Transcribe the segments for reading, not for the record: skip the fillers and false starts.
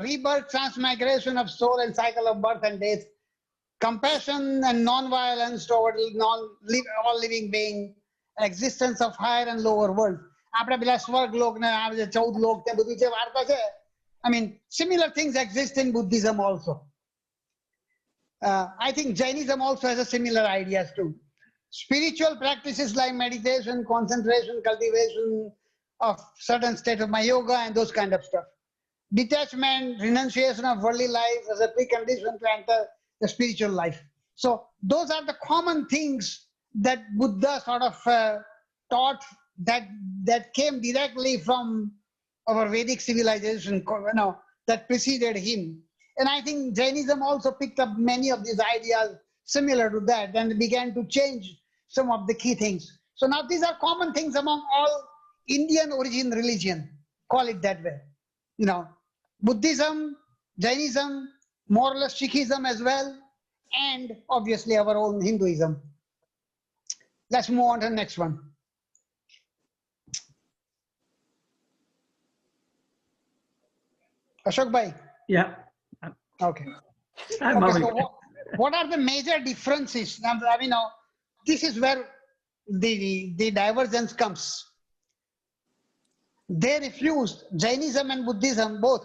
rebirth, transmigration of soul and cycle of birth and death, compassion and non-violence toward all living being, existence of higher and lower world. આપણે પેલા સ્વર્ગ લોક ને 14 લોક તે બધું જે વાર્તા છે, I mean similar things exist in Buddhism also. I think Jainism also has a similar ideas too. Spiritual practices like meditation, concentration, cultivation of certain state of my yoga and those kind of stuff. Detachment, renunciation of worldly life as a precondition to enter the spiritual life. So those are the common things that Buddha sort of taught that came directly from our Vedic civilization, that preceded him. And I think Jainism also picked up many of these ideas similar to that and began to change some of the key things. So now these are common things among all Indian origin religion, call it that way. Buddhism, Jainism, more or less Sikhism as well, and obviously our own Hinduism. Let's move on to the next one. Ashok bhai? Yeah. Okay. So what are the major differences? I mean, this is where the divergence comes. They refused, Jainism and Buddhism both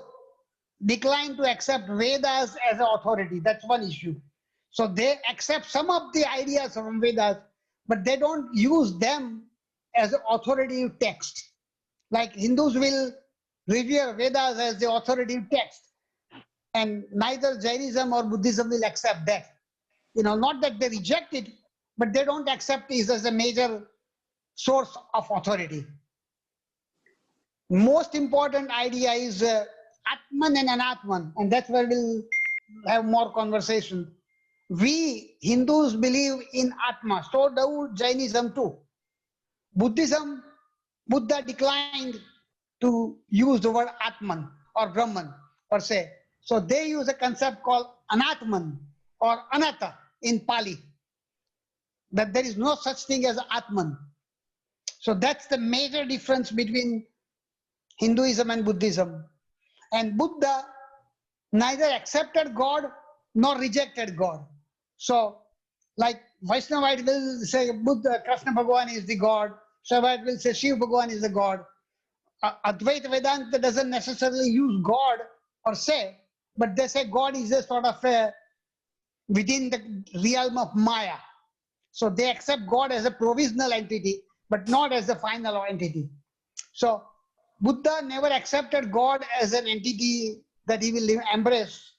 declined to accept Vedas as an authority. That's one issue. So they accept some of the ideas from Vedas, but they don't use them as an authoritative text. Like Hindus will revere Vedas as the authoritative text, and neither Jainism or Buddhism will accept that. Not that they reject it, but they don't accept it as a major source of authority. Most important idea is Atman and Anatman, and that's where we'll have more conversation. We Hindus believe in Atma, so do Jainism too. Buddhism, Buddha declined to use the word Atman or Brahman per se. So they use a concept called Anatman or Anatta in Pali, that there is no such thing as Atman. So that's the major difference between Hinduism and Buddhism. And Buddha neither accepted God nor rejected God. So like Vaishnavite will say Buddha, Krishna Bhagavan is the God. Shaivite will say Shiv Bhagavan is the God. Advaita Vedanta doesn't necessarily use God per se, but they say God is a sort of within the realm of Maya. So they accept God as a provisional entity, but not as the final entity. So Buddha never accepted God as an entity that he will embrace,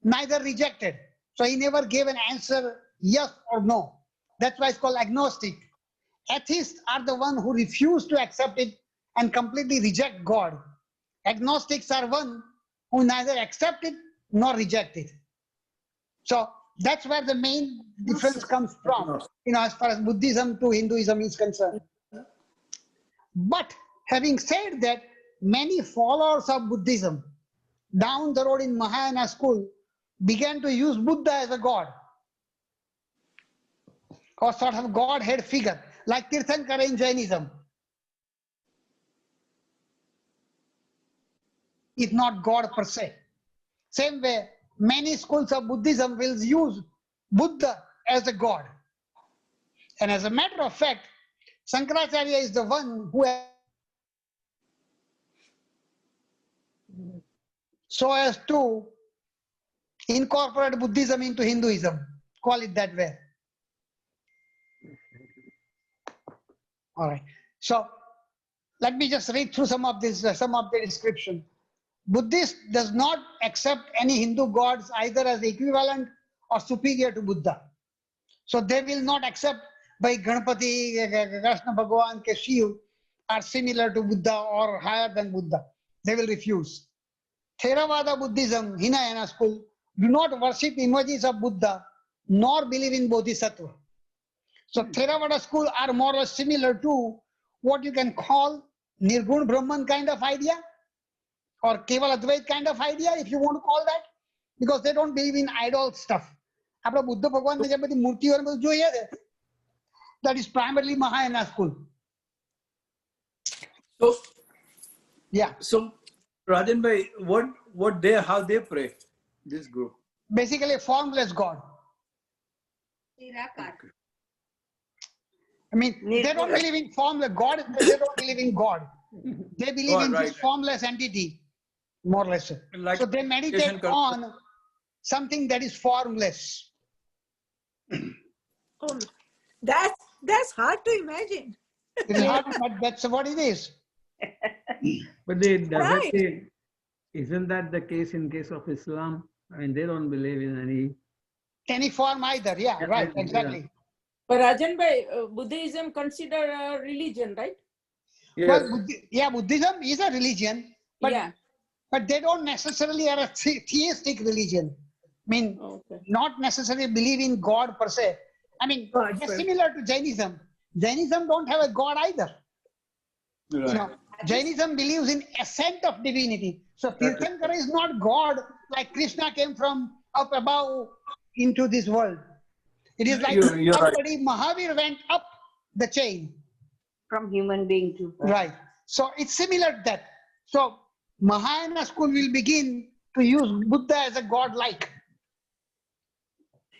neither rejected. So he never gave an answer yes or no. That's why it's called agnostic. Atheists are the ones who refuse to accept it and completely reject God. Agnostics are one who neither accept it nor reject it. So that's where the main difference comes from, as far as Buddhism to Hinduism is concerned. But having said that, many followers of Buddhism down the road in Mahayana school began to use Buddha as a god, or sort of godhead figure, like Tirthankara in Jainism. If not God per se. Same way, many schools of Buddhism will use Buddha as a god. And as a matter of fact, Shankaracharya is the one who so as to incorporate Buddhism into Hinduism, call it that way. All right. So let me just read through some of the description. Buddhist does not accept any Hindu gods either as equivalent or superior to Buddha. So they will not accept by Ganpati, Krishna Bhagavan, Shiv are similar to Buddha or higher than Buddha. They will refuse. Theravada Buddhism, Hinayana school, do not worship images of Buddha nor believe in Bodhisattva. So Theravada school are more or less similar to what you can call Nirgun Brahman kind of idea, or Keval Advait kind of idea, if you want to call that, because they don't believe in idol stuff. Apna Buddha Bhagwan ne je badi murti aur badhu જોઈએ છે, that is primarily Mahayana school. So yeah. So Rajan bhai, how they pray, this group? Basically a formless God. I mean, they don't believe in formless God. They don't believe in God. They believe in this formless entity, more or less. Like so they meditate on something that is formless. Oh, that's hard to imagine. It is hard, but that's what it is. But isn't that the case in case of Islam? I mean, they don't believe in any form either. Yeah, right, exactly. Yeah. But Rajan bhai, Buddhism considered a religion, right? yes. Well, Buddhism is a religion, but but they don't necessarily are a theistic religion. I mean, not necessarily believe in God per se. I mean, they're similar to Jainism. Jainism don't have a God either. Right. You know, Jainism believes in ascent of divinity. So Tirthankara is not God like Krishna came from up above into this world. It is like somebody, Mahavir went up the chain. From human being to God. Right. So it's similar to that. So Mahayana school will begin to use Buddha as a god-like.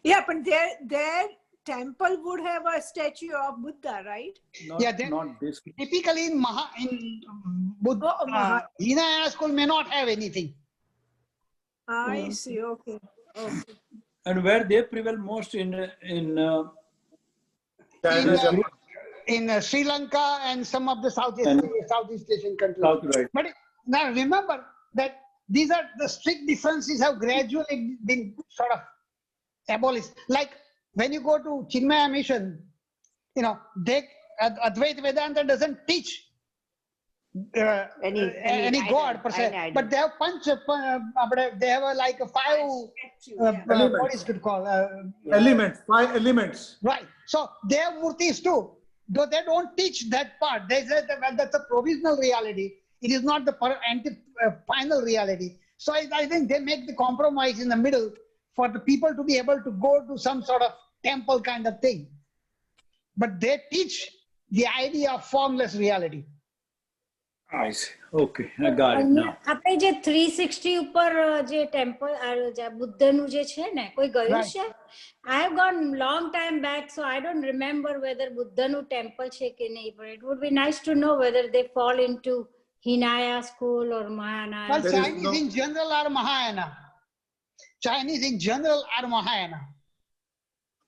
Yeah, but their temple would have a statue of Buddha, right? Not this. Typically in Buddha, Hinayana school may not have anything. I see. Okay. And where they prevail most in Sri Lanka and some of the Southeast Asian countries. Right. But now remember that these are the strict differences have gradually been sort of abolished. Like when you go to Chinmaya Mission, you know, Advaita Vedanta doesn't teach any God per se, but they have they have like a what is it called? Elements, 5 elements. Right. So they have murtis too. Though they don't teach that part. They say that that's a provisional reality. It is not the final reality. So I think they make the compromise in the middle for the people to be able to go to some sort of temple kind of thing. But they teach the idea of formless reality. I see. Okay, I got it now. આપણે જે 360 ઉપર જે temple બુદ્ધનું જે છે ને કોઈ ગયું છે? I have gone long time back, so I don't remember whether બુદ્ધનું ટેમ્પલ છે કે નહીં, but it would be nice to know whether they fall into Hinaya school or Mahayana. Well, Chinese in general are Mahayana. Chinese in general are Mahayana.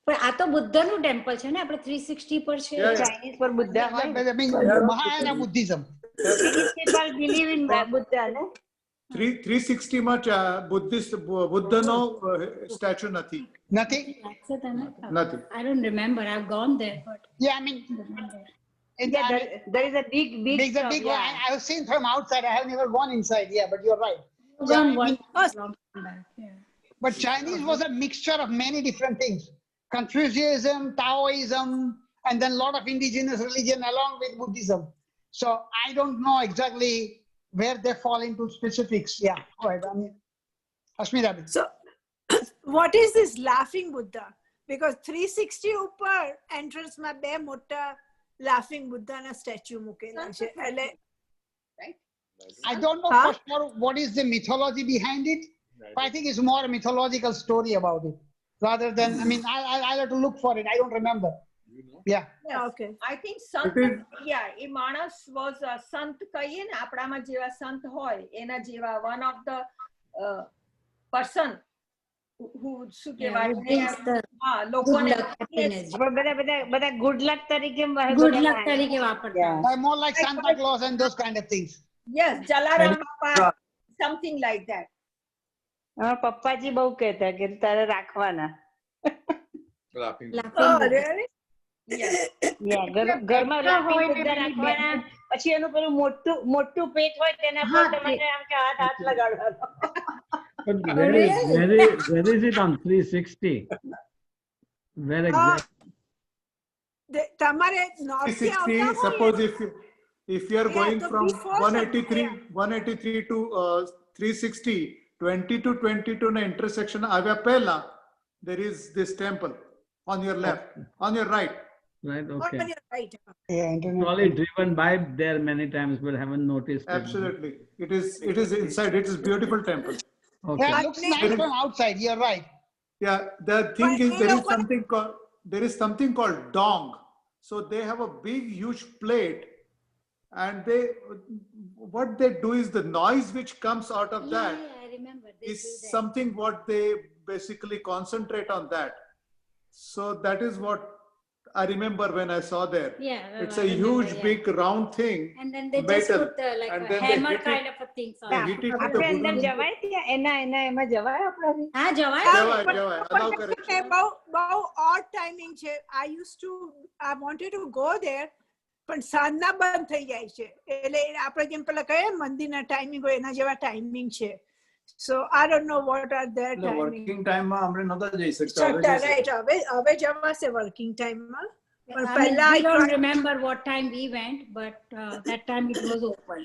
પણ આ તો બુદ્ધનું temple છે ને, આપણે 360 પર છે. Chinese for Buddha. I mean, Mahayana Buddhism. Chinese people believe in Buddha, no? 360 માં બુદ્ધનો statue નથી. Nothing? Nothing. I don't remember. I've gone there, but yeah, I mean, there is a big one. I have seen from outside. I have never gone inside. Yeah, but you're right. But Chinese was a mixture of many different things. Confucianism, Taoism, and then a lot of indigenous religion along with Buddhism. So I don't know exactly where they fall into specifics. Yeah, go ahead. Ashmita. So what is this laughing Buddha? Because 360 ઉપર entrance માં બે મોટા laughing Buddha ના statue મૂકેલા છે. I don't know for sure what is the mythology behind it. But I think it's more a mythological story about it. Rather than, I mean, I'll have to look for it. I don't remember. Yeah. Yes. Okay. I think Sant, એ માણસ was a Sant કહીએ ને, આપણામાં જેવા સંત હોય એના જેવા one of the person who શું કહેવાય લોકોને બધા good luck તરીકે વાપરતા. More like Santa Claus and those kind of things. Yes, Jalaram Bappa, something like that. પપ્પાજી બહુ કહેતા કે તારે રાખવાના. ઘરમાં રાખવાના, પછી એનું પેલું મોટું પેટ હોય તેના પર તમારે આમ કે હાથ લગાડવાનો. But where is it on 360? Where exactly? તમારે 360, suppose if you are going from 183 to 360, 20 to 22 na intersection આવ્યા પહેલા there is this temple on your left, on your right. Right, okay. Oh, you're right. Yeah, internet. Probably driven by there many times, but haven't noticed it. Absolutely. It is inside. It is beautiful temple. Okay. Yeah, it looks nice from outside. You're right. Yeah, the thing is there is something called dong. So they have a big, huge plate, and what they do is the noise which comes out of that I remember. They do is that. something what they basically concentrate on that. So that is what I remember when I saw there. Yeah, It's I a remember, huge, yeah. big round thing. And then they metal, just put like and a then they hammer hit kind it. of a thing. They hit it with the આપણે અંદર wooden. જવાય ત્યાં એમાં જવાય આપણાથી? હા જવાય. જવાય, allow કરે છે. બહુ odd timing છે. I wanted to go there, પણ સાંજના બંધ થઈ જાય છે. એટલે આપણે જેમ પેલા કહે મંદિરના ટાઈમિંગ હોય એના જેવા ટાઈમિંગ છે. So I don't know what are their timing. Working ટાઈમમાં આપણે નહોતા જઈ શકતા. Right. હવે જવાશે working time માં. I mean, we don't remember what time we went, but that time it was open.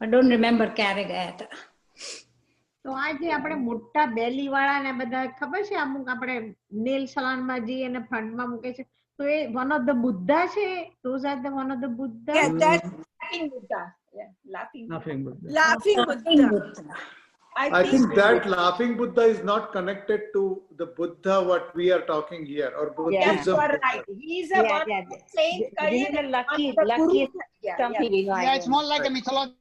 I don't remember ક્યારે ગયા હતા. તો આ જે આપણે મોટા બેલી વાળા ને બધા ખબર છે અમુક આપણે નેલ સલાનમાં જઈએ અને ફ્રન્ટમાં મૂકે છે તો એ વન ઓફ ધ બુદ્ધા છે those are the one of the Buddha. Yeah, that's Laughing Buddha. Yeah, laughing Buddha. laughing Buddha. I think that laughing Buddha is not connected to the Buddha what we are talking here or Yes, Buddhism. you are right. He is a one saint. lucky Yeah. Yeah, it's more like a mythology.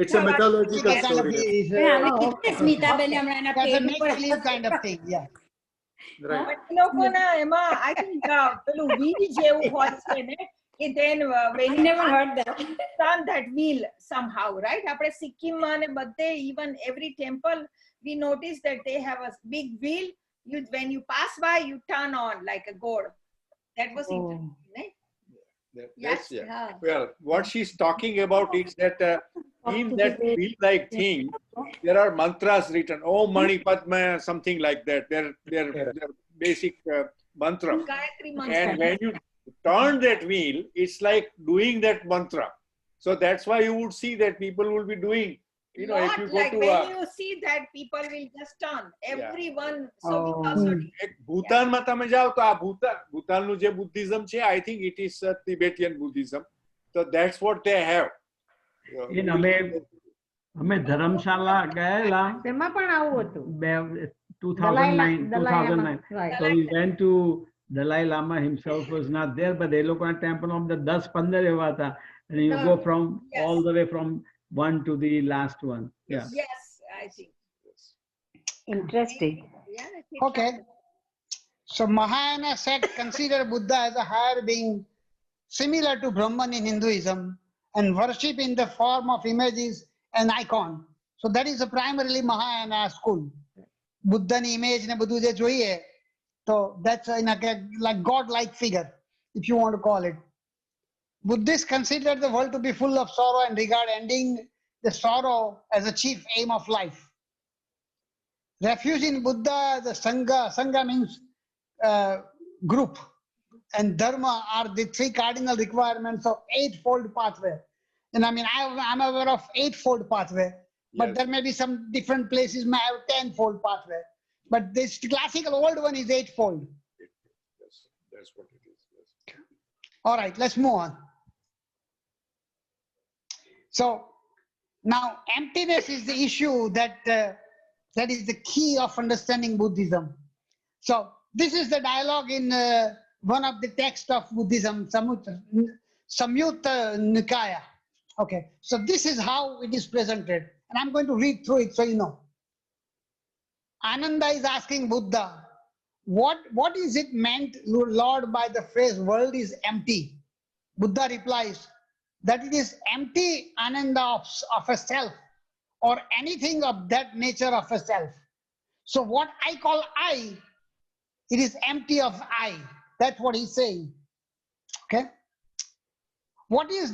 It's a mythological story. Smitaben હમણાં એના That's a પેટ ઉપર make-believe kind of thing. Yeah. Right. But એ લોકોના એમાં I think પેલું wheel જેવું હોય છે ને કે then when I never heard that. turn that wheel somehow, right? આપણે સિક્કિમમાં અને બધે even every temple we notice that they have a big wheel. When you pass by, you turn on like a god. That was interesting, right? Yes. Yes. Well, what she's talking about is that in that wheel-like thing, there are mantras written. Oh, Mani Padma, something like that. They're basic mantra. Gayatri mantra. And when you turn that wheel, it's like doing that mantra. So that's why you would see that people will be doing. You know, if Not you go like to when you see that people will just turn. Everyone. So we also ભૂતાનમાં તમે જાઓ તો આ ભૂતાનનું જે Buddhism છે, I think it is Tibetan Buddhism. So that's what they have. અમે ધર્મશાલા ગયેલા તેમાં પણ આવું હતું 2009. Right. So we went to Dalai Lama himself was not there, but they look at temple of the 10-15 એવા હતા. And you go from all the way from one to the last one. Yeah. Yes, I think. Interesting. Yeah. Okay. So Mahayana sect consider Buddha as a higher being similar to Brahman in Hinduism and worship in the form of images and icon. So that is a primarily Mahayana school. Buddha ni image ne બધું જે જોઈએ so that's like god-like figure, if you want to call it. Buddhists consider the world to be full of sorrow and regard ending the sorrow as a chief aim of life. Refuge in Buddha, the Sangha means group, and Dharma are the three cardinal requirements of eightfold pathway. And I mean, I'm aware of eightfold pathway, but there may be some different places may have tenfold pathway. But this classical old one is eightfold. Yes, that's what it is. Yes. All right, let's move on. So now emptiness is the issue that is the key of understanding Buddhism. So this is the dialogue in one of the texts of Buddhism, Samyutta Nikaya. Okay, so this is how it is presented, and I'm going to read through it so you know. Ananda is asking Buddha, what is it meant, Lord, by the phrase world is empty? Buddha replies that it is empty, Ananda, of a self or anything of that nature of a self. So what I call I, it is empty of I. That's what he's saying. Okay. What is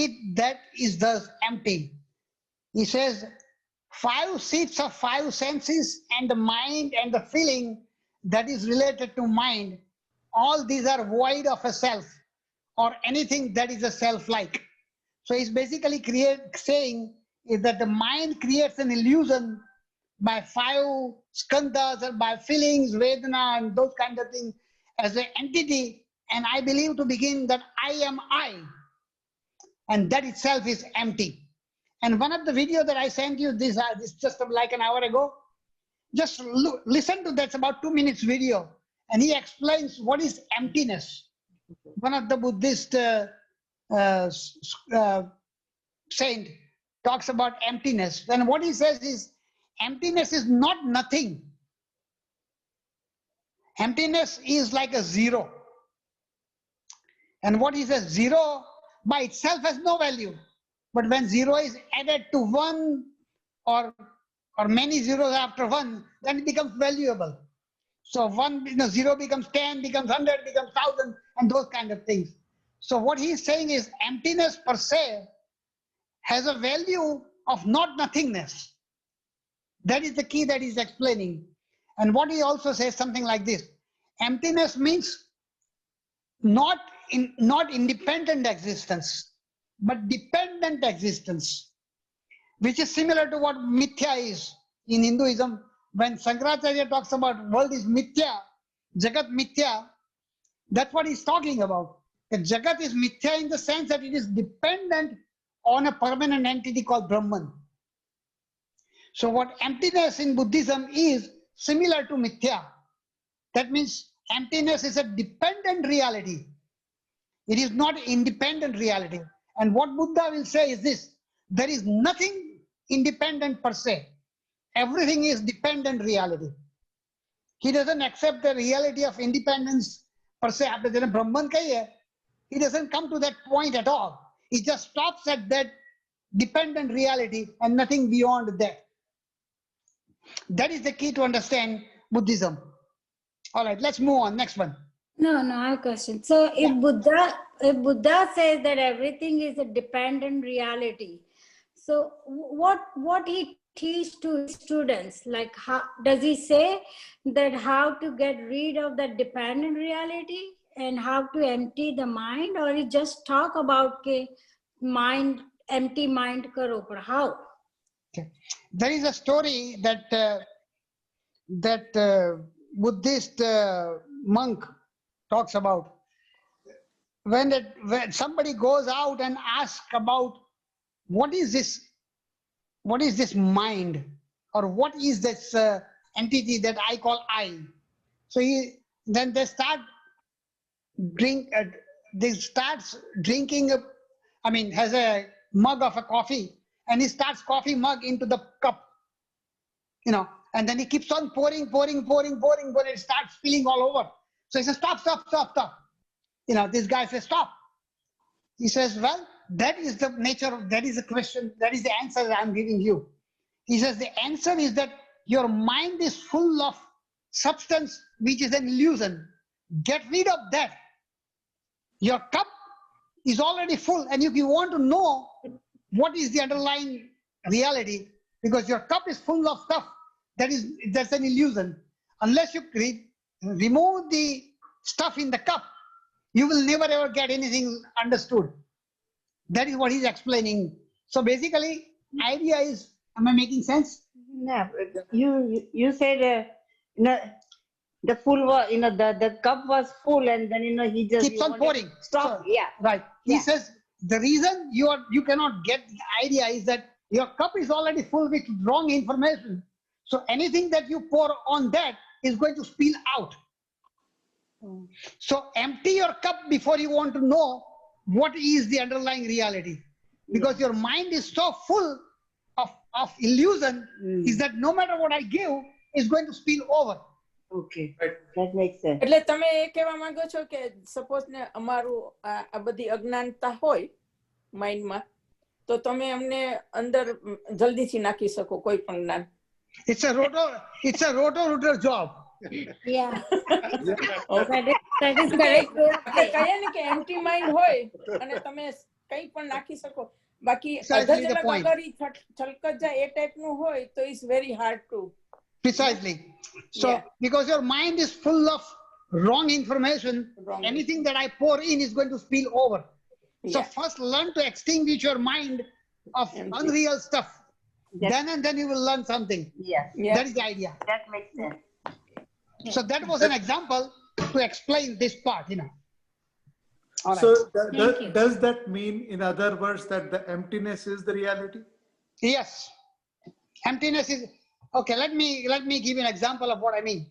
it that is thus empty? He says, 5 seats of 5 senses and the mind and the feeling that is related to mind, all these are void of a self or anything that is a self-like. So he's basically saying is that the mind creates an illusion by 5 skandhas or by feelings, vedana and those kind of things. as an entity, and I believe to begin that I am I, and that itself is empty. And one of the video that I sent you, this just like an hour ago, just listen to that. It's about 2 minutes video, and he explains what is emptiness. One of the Buddhist saint talks about emptiness. Then what he says is, emptiness is not nothing. Emptiness is like a zero. And what he says, zero by itself has no value. But when zero is added to one or many zeros after one, then it becomes valuable. So one, zero becomes 10, becomes 100, becomes 1,000, and those kind of things. So what he's saying is emptiness per se has a value of not nothingness. That is the key that he's explaining. And what he also says something like this: emptiness means not independent existence, but dependent existence, which is similar to what mithya is in Hinduism. When Shankaracharya talks about world is mithya, Jagat mithya, that's what he's talking about. The Jagat is mithya in the sense that it is dependent on a permanent entity called Brahman. So what emptiness in Buddhism is similar to mithya. That means emptiness is a dependent reality. It is not independent reality. And what Buddha will say is this: there is nothing independent per se. Everything is dependent reality. He doesn't accept the reality of independence per se. He doesn't come to that point at all. He just stops at that dependent reality and nothing beyond that. That is the key to understand Buddhism. All right, let's move on. Next one. No, I have a question. So if Buddha says that everything is a dependent reality, so what he teach to his students? Like, how does he say that how to get rid of that dependent reality and how to empty the mind, or he just talk about mind, empty mind karo, but how? Okay. There is a story that Buddhist monk talks about. When somebody goes out and asks about what is this mind, or what is this entity that I call I. So then they start drinking. Has a mug of a coffee, and he starts coffee mug into the cup, and then he keeps on pouring, it starts spilling all over. So he says, stop. This guy says, stop. He says, well, that is the nature, that is the question, that is the answer that I'm giving you. He says, the answer is that your mind is full of substance, which is an illusion. Get rid of that. Your cup is already full, and if you want to know what is the underlying reality, because your cup is full of stuff, that's an illusion. Unless you remove the stuff in the cup, you will never ever get anything understood. That is what he's explaining. So basically, idea is, am I making sense? No, you said the full was, the cup was full, and then he just keeps on pouring. Stop. So, right. He says the reason you cannot get the idea is that your cup is already full with wrong information. So anything that you pour on that is going to spill out. So empty your cup before you want to know what is the underlying reality. Because your mind is so full of illusion, is that no matter what I give, is going to spill over. Okay, that makes sense. એટલે તમે એ કહેવા માંગો છો કે suppose ને અમારું આ બધી અજ્ઞાનતા હોય માઇન્ડમાં, તો તમે અમને અંદર જલ્દીથી નાખી શકો કોઈ પણ જ્ઞાન. It's a roto-rooter job. Yeah. that is correct. કહીએ ને કે એમ્પ્ટી માઇન્ડ હોય અને તમે કંઈ પણ નાખી શકો. બાકી અધજલક અગર ઈ છલકત જાય એ ટાઈપનું હોય તો it's very hard to. Precisely. So, because your mind is full of wrong information, anything that I pour in is going to spill over. So first learn to extinguish your mind of unreal stuff. Then you will learn something. Yeah. That is the idea. That makes sense. So that was an example to explain this part, All right. So Thank you. does that mean, in other words, that the emptiness is the reality? Yes. Emptiness is, okay, let me give you an example of what I mean.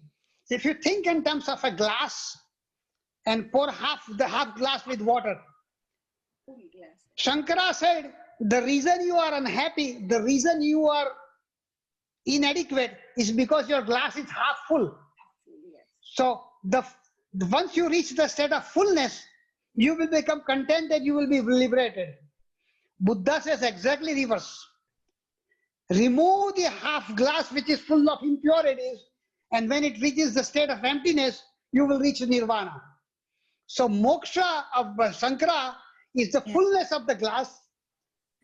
If you think in terms of a glass and pour half glass with water, Shankara said, the reason you are unhappy, the reason you are inadequate is because your glass is half full. So once you reach the state of fullness, you will become content and you will be liberated. Buddha says exactly reverse. Remove the half glass which is full of impurities, and when it reaches the state of emptiness, you will reach nirvana. So moksha of Shankara is the fullness of the glass.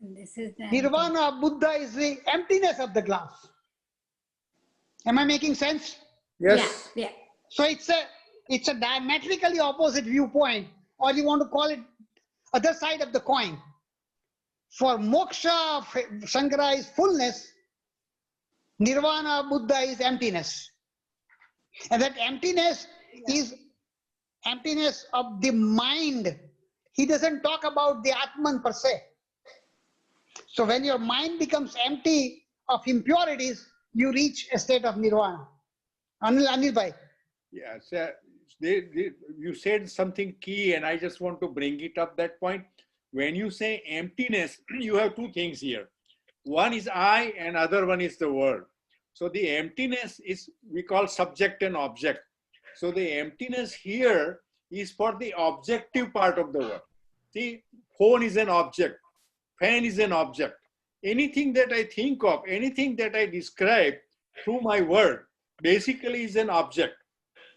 This is the Nirvana of Buddha is the emptiness of the glass. Am I making sense? Yes. Yeah. So it's a diametrically opposite viewpoint, or you want to call it other side of the coin. For moksha of Shankara is fullness, nirvana of Buddha is emptiness. And that emptiness is emptiness of the mind. He doesn't talk about the Atman per se. So when your mind becomes empty of impurities, you reach a state of nirvana. Anil bhai. Yes. You said something key, and I just want to bring it up that point. When you say emptiness, you have two things here. One is I, and other one is the world. So the emptiness is, we call subject and object. So the emptiness here is for the objective part of the world. See, phone is an object, fan is an object. Anything that I think of, anything that I describe through my word, basically is an object.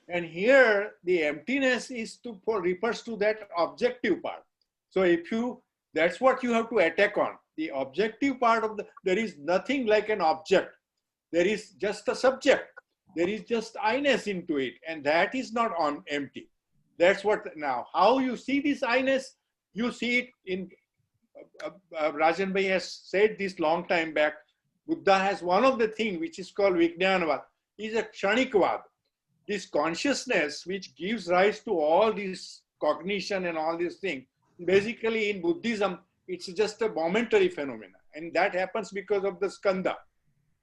And here the emptiness is refers to that objective part. So that's what you have to attack on. The objective part of there is nothing like an object. There is just a subject. There is just I-ness into it. And that is not empty. That's what, now, how you see this I-ness, you see it in, Rajan Bhai has said this long time back, Buddha has one of the things which is called Vijnanavad, is a Kshanikvad. This consciousness which gives rise to all this cognition and all these things. Basically in Buddhism, it's just a momentary phenomenon. And that happens because of the skandha.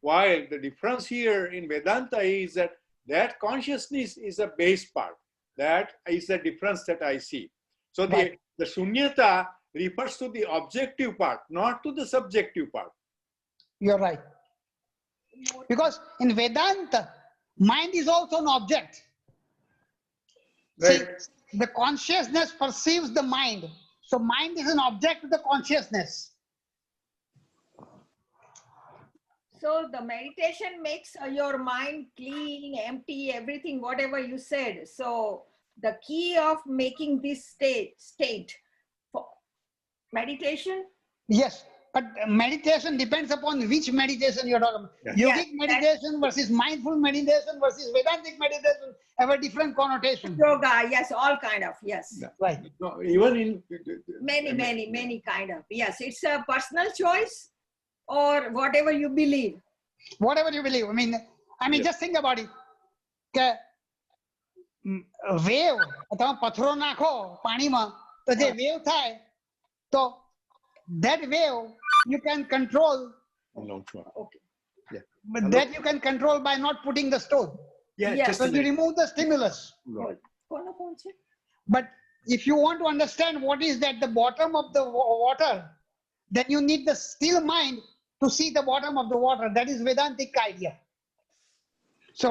While the difference here in Vedanta is that consciousness is a base part. That is the difference that I see. So the shunyata refers to the objective part, not to the subjective part. You're right. Because in Vedanta, mind is also an object. Right. See, the consciousness perceives the mind. So mind is an object of the consciousness. So the meditation makes your mind clean, empty, everything, whatever you said. So the key of making this state for meditation? Yes, but meditation depends upon which meditation you're talking about. Yogic meditation versus mindful meditation versus Vedantic meditation have a different connotation. Yoga, yes, all kind of, yes. Right. No, even in Many kind of, yes. It's a personal choice or whatever you believe. Whatever you believe. I mean, just think about it. Wave, અથવા પથરો નાખો પાણીમાં તો જે wave થાય તો that wave you can control. Okay. But that you can control by not putting the stone. Yes. So you remove the stimulus. But if you want to understand what is at the bottom of the water, then you need the still mind to see the bottom of the water. That is Vedantic idea. So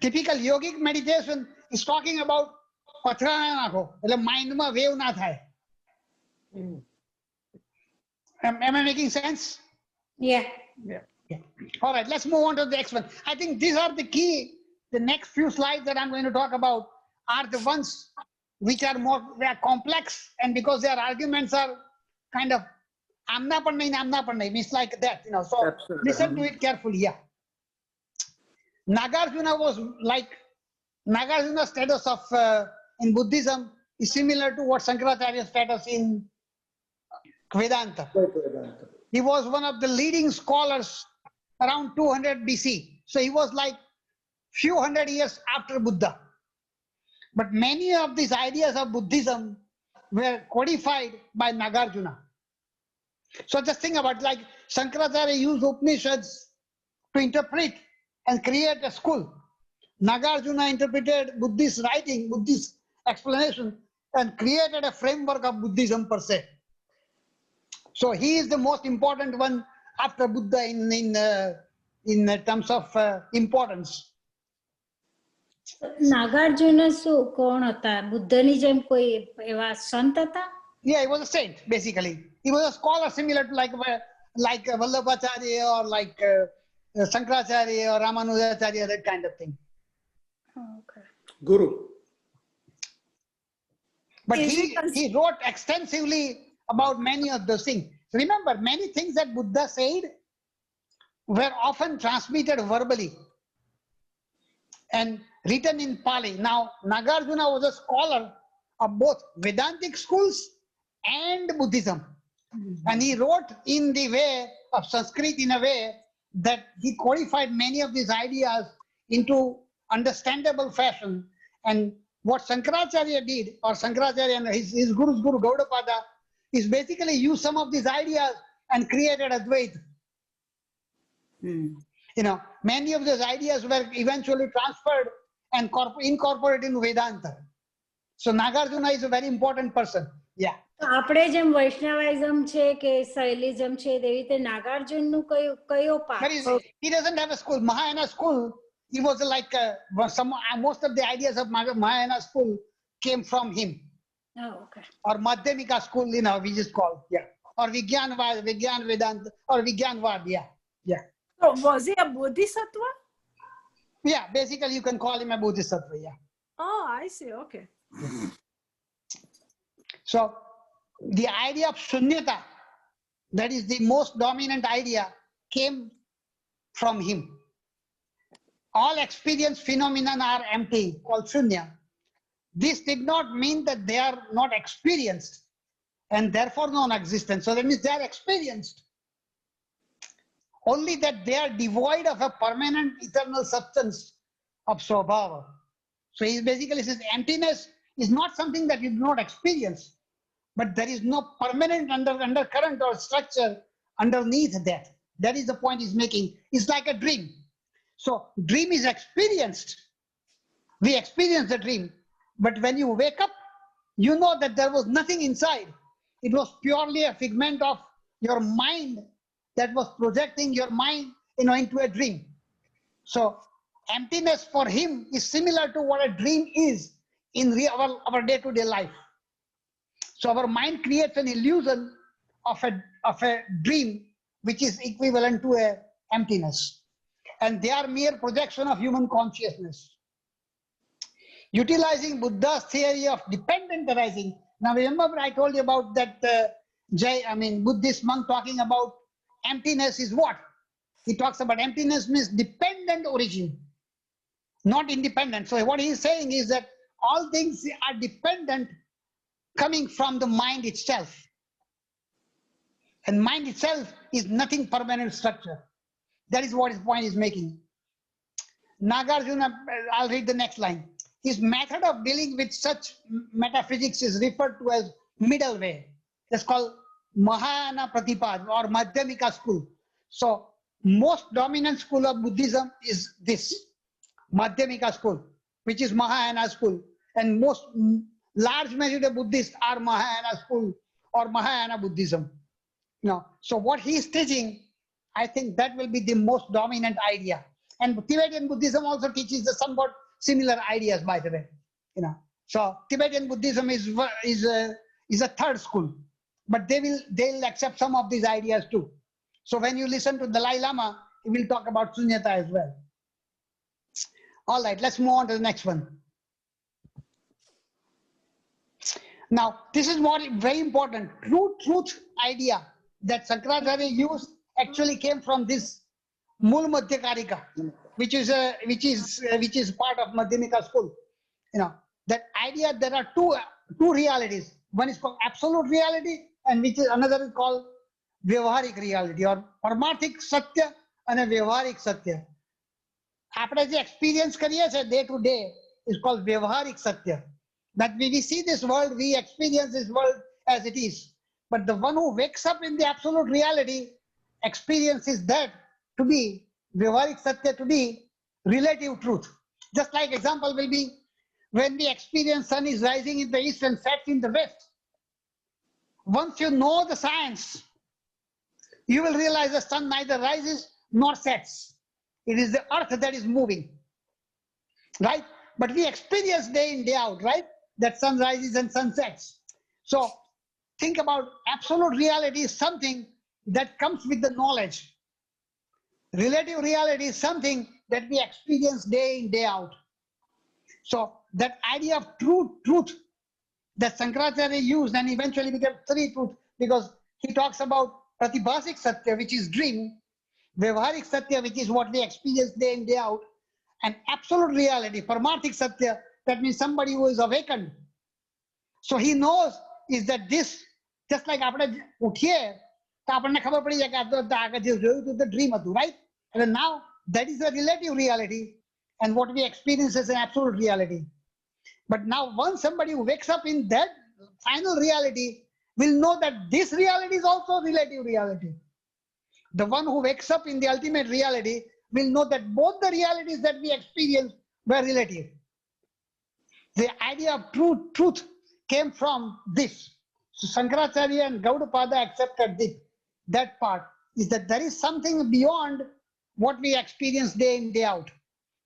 typical yogic meditation is talking about પથરા ના નાખો એટલે માઇન્ડમાં wave ના થાય. Am I making sense? Yeah. All right, let's move on to the next one. I think these are the key. The next few slides that I'm going to talk about are the ones which are complex, and because their arguments are kind of amna pannai, means like that, So Absolutely. listen to it carefully. Yeah. Nagarjuna's status of in Buddhism is similar to what Shankaracharya's status in Vedanta. He was one of the leading scholars around 200 BC. So he was like few hundred years after Buddha. But many of these ideas of Buddhism were codified by Nagarjuna. So just think about, like, Shankaracharya used Upanishads to interpret and create a school. Nagarjuna interpreted Buddhist writing, Buddhist explanation, and created a framework of Buddhism per se. So he is the most important one after Buddha in terms of importance. Nagarjuna શું કોણ હતા? બુદ્ધની જેમ કોઈ એવા સંત હતા? Yeah, he was a saint, basically. He was a scholar similar to like Vallabhacharya or like Shankaracharya or Ramanujacharya, that kind of thing. Okay. Guru. But he wrote extensively about many of those things. Remember, many things that Buddha said were often transmitted verbally and written in Pali. Now, Nagarjuna was a scholar of both Vedantic schools and Buddhism. And he wrote in the way of Sanskrit in a way that he codified many of these ideas into understandable fashion. And what Shankaracharya did, or Shankaracharya and his Guru's Guru Gaudapada, is basically use some of these ideas and created Advaita. You know, many of those ideas were eventually transferred and incorporated into Vedanta. So Nagarjuna is a very important person. Yeah. આપણે જેમ વૈષ્ણવાઇઝમ છે કે શૈલિઝમ છે તેવી રીતે નાગાર્જુનનું કયો But he doesn't have a school. Mahayana school, he was like most of the ideas of Mahayana school came from him. Oh, okay. Or Madhyamika school, you know, we just call, yeah. Or Vigyan Vedanta, or Vigyanvad, yeah. Yeah. So was he a bodhisattva? Yeah, basically you can call him a bodhisattva, yeah. Oh, I see, okay. So the idea of shunyata, that is the most dominant idea, came from him. All experienced phenomena are empty, called shunya. This did not mean that they are not experienced and therefore non-existent. So that means they are experienced. Only that they are devoid of a permanent eternal substance of Swabhava. So he basically says emptiness is not something that you do not experience, but there is no permanent undercurrent or structure underneath that. That is the point he's making. It's like a dream. So dream is experienced. We experience the dream. But when you wake up, you know that there was nothing inside. It was purely a figment of your mind that was projecting your mind, you know, into a dream. So emptiness for him is similar to what a dream is in our day-to-day life. So our mind creates an illusion of a dream which is equivalent to a emptiness. And they are mere projection of human consciousness. Utilizing Buddha's theory of dependent arising. Now remember I told you about that Buddhist monk talking about emptiness is what? He talks about emptiness means dependent origin, not independent. So what he is saying is that all things are dependent coming from the mind itself. And mind itself is nothing permanent structure. That is what his point is making. Nagarjuna, I'll read the next line. His method of dealing with such metaphysics is referred to as middle way. It's called Mahayana Pratipad or Madhyamika school. So most dominant school of Buddhism is this, Madhyamika school, which is Mahayana school. And most large majority of Buddhists are Mahayana school or Mahayana Buddhism. Now, so what he is teaching, I think that will be the most dominant idea. And Tibetan Buddhism also teaches the somewhat similar ideas, by the way. You know, so Tibetan Buddhism is a third school, but they'll accept some of these ideas too. So when you listen to Dalai Lama, he will talk about Sunyata as well. All right, let's move on to the next one. Now, this is what very important. Truth idea that Shankaracharya used actually came from this Mul Madhyakarika, which is part of Madhyamika school. You know, that idea there are two realities. One is called absolute reality, and which is another is called Vyavaharik reality or Paramarthik Satya and a Vyavaharik Satya. આપણે જે experience કરીએ છીએ day to day is called Vyavaharik Satya. That we see this world, we experience this world as it is. But the one who wakes up in the absolute reality experiences that to be Vyavaharik Satya, to be relative truth. Just like example will be when we experience sun is rising in the east and sets in the west. Once you know the science, you will realize the sun neither rises nor sets. It is the earth that is moving, right? But we experience day in, day out, right? That sun rises and sun sets. So think about absolute reality is something that comes with the knowledge. Relative reality is something that we experience day in, day out. So that idea of truth that Shankaracharya used and eventually became three truth, because he talks about Pratibhasik Satya, which is dream, Vyavaharik Satya, which is what we experience day in, day out, and absolute reality, Paramarthik Satya, that means somebody who is awakened. So he knows is that this, just like આપણે ઉઠીએ તો આપણને ખબર પડી જાય કે આ તો આગળ જે જોયું હતું તે ડ્રીમ હતું, right? And now that is a relative reality and what we experience is an absolute reality. But now once somebody who wakes up in that final reality will know that this reality is also relative reality. The one who wakes up in the ultimate reality will know that both the realities that we experience were relative. The idea of truth came from this. So Shankaracharya and Gaudapada accepted this. That part is that there is something beyond what we experience day in, day out,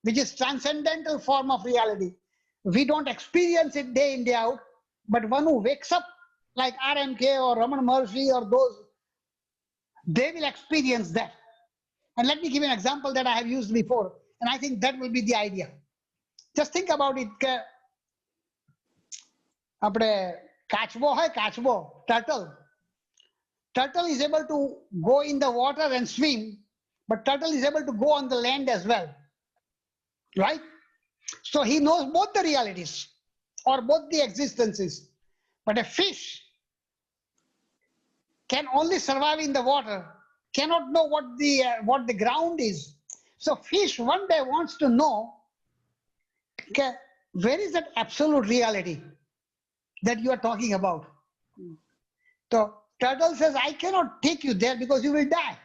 which is transcendental form of reality. We don't experience it day in, day out, but one who wakes up like RMK or Ramana Maharshi or those, they will experience that. And let me give you an example that I have used before, and I think that will be the idea. Just think about it. આપણે કાચબો હોય, કાચબો, turtle is able to go in the water and swim, but turtle is able to go on the land as well, right? So he knows both the realities or both the existences. But a fish can only survive in the water, cannot know what the ground is. So fish one day wants to know, okay, where is that absolute reality that you are talking about? So turtle says, I cannot take you there because you will die.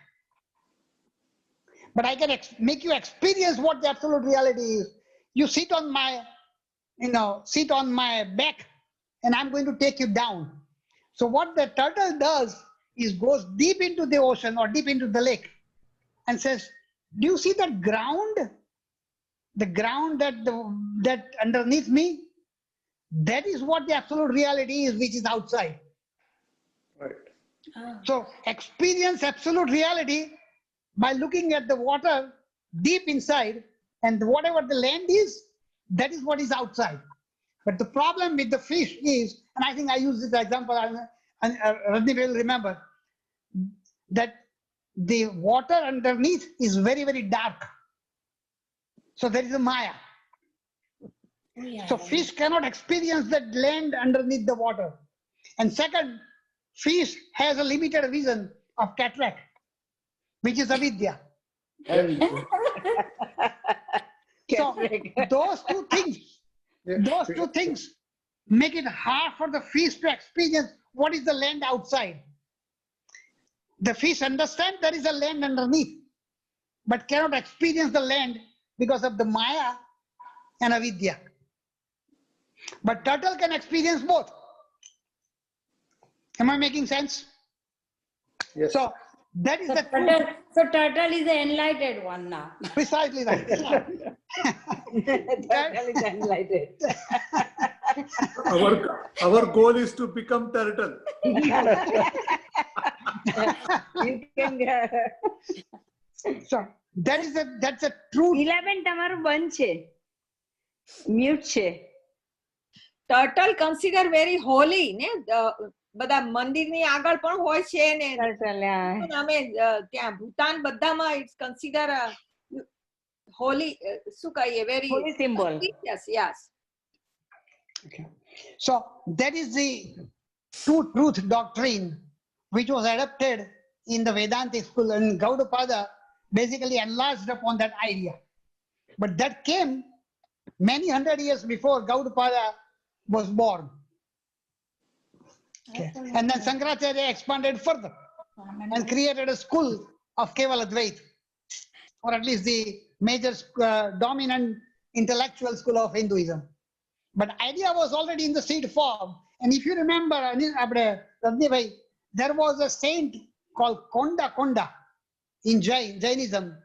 But I can make you experience what the absolute reality is. You sit on my, sit on my back and I'm going to take you down. So what the turtle does is goes deep into the ocean or deep into the lake and says, do you see that ground? The ground that underneath me? That is what the absolute reality is, which is outside. Right. So experience absolute reality by looking at the water deep inside, and whatever the land is, that is what is outside. But the problem with the fish is, and I think I use this example, and Radhi will remember, that the water underneath is very, very dark. So there is a Maya. So fish cannot experience that land underneath the water. And second, fish has a limited vision of cataract, which is avidya. So those two things make it hard for the fish to experience what is the land outside. The fish understands there is a land underneath, but cannot experience the land because of the Maya and avidya. But turtle can experience both. Am I making sense? Yes. So that is the So turtle is the enlightened one now. Precisely right. Turtle is enlightened. Our goal is to become turtle. You can So that's a true. 11 તમારું બંધ છે. Mute છે. Turtle consider very Holi ને બધા મંદિરની આગળ પણ હોય છે ને અમે ત્યાં ભૂતાન બધામાં ઇટ્સ કન્સિડર હોલી શું કહીએ very Holy symbol. yes. Okay. So that is the true truth doctrine which was adopted in the Vedantic school, and Gaudapada basically enlarged upon that idea. But that came many 100 years before Gaudapada was born. Okay. And then Shankaracharya expanded further and created a school of Keval Advaita, or at least the major dominant intellectual school of Hinduism. But idea was already in the seed form. And if you remember, there was a saint called Konda in Jainism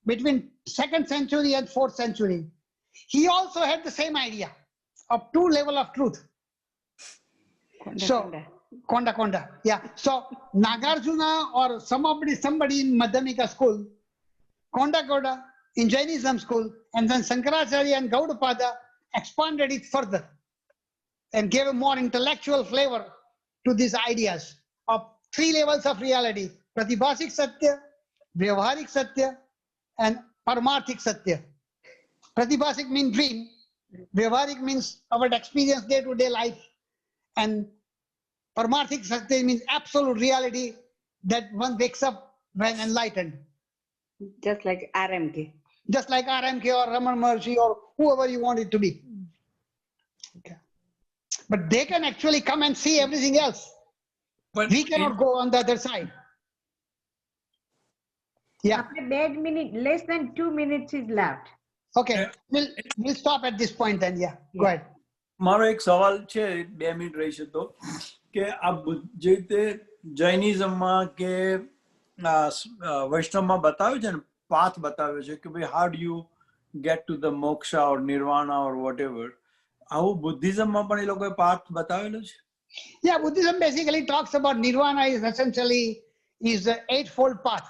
between 2nd century and 4th century. He also had the same idea of 2 levels of truth. Konda. Yeah. So Nagarjuna or somebody in Madhyamika school, Konda in Jainism school, and then Shankaracharya and Gaudapada expanded it further and gave a more intellectual flavor to these ideas of 3 levels of reality: Pratibhasik Satya, Vyavaharik Satya, and Paramarthik Satya. Pratibhasik means dream, Vyavaharik means our experience day-to-day life, and Paramarthik Satya means absolute reality that one wakes up when enlightened. Just like RMK. Just like RMK or Raman Maharshi or whoever you want it to be. Okay. But they can actually come and see everything else. But We cannot go on the other side. Yeah. Less than 2 minutes is left. Okay. We'll stop at this point then. Yeah. Go ahead. મારો એક સવાલ છે 2 minute રહી છે તો કે આ જે રીતે જૈનિઝમમાં કે વૈષ્ણવમાં બતાવ્યું છે ને પાથ બતાવ્યો છે કે ભાઈ how do you get to the moksha or nirvana or whatever, આવું બુદ્ધિઝમમાં પણ એ લોકોએ પાથ બતાવેલો છે? Yeah, Buddhism basically talks about nirvana is essentially is the 8-fold path.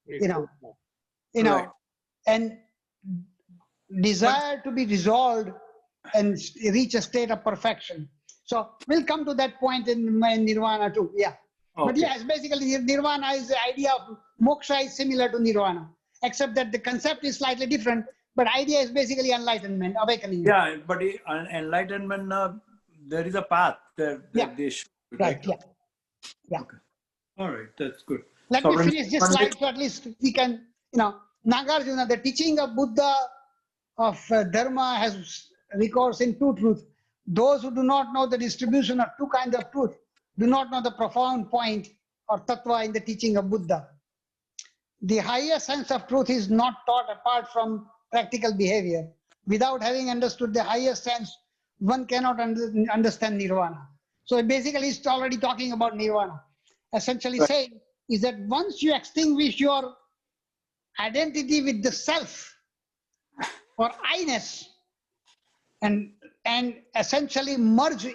Right. And desire to be resolved and reach a state of perfection. So we'll come to that point in nirvana too. Yeah. Okay. But yes, basically nirvana is the idea of moksha is similar to nirvana, except that the concept is slightly different. But idea is basically enlightenment, awakening. Yeah, but enlightenment, there is a path that they show. Right. Yeah. Okay. All right, that's good. Let me finish this slide so at least we can, Nagarjuna, the teaching of Buddha of Dharma has recourse in 2 truths. Those who do not know the distribution of 2 kinds of truth do not know the profound point or tattva in the teaching of Buddha. The higher sense of truth is not taught apart from practical behavior. Without having understood the higher sense, one cannot understand nirvana. So basically it's already talking about nirvana. Essentially saying is that once you extinguish your identity with the self or I-ness and essentially merge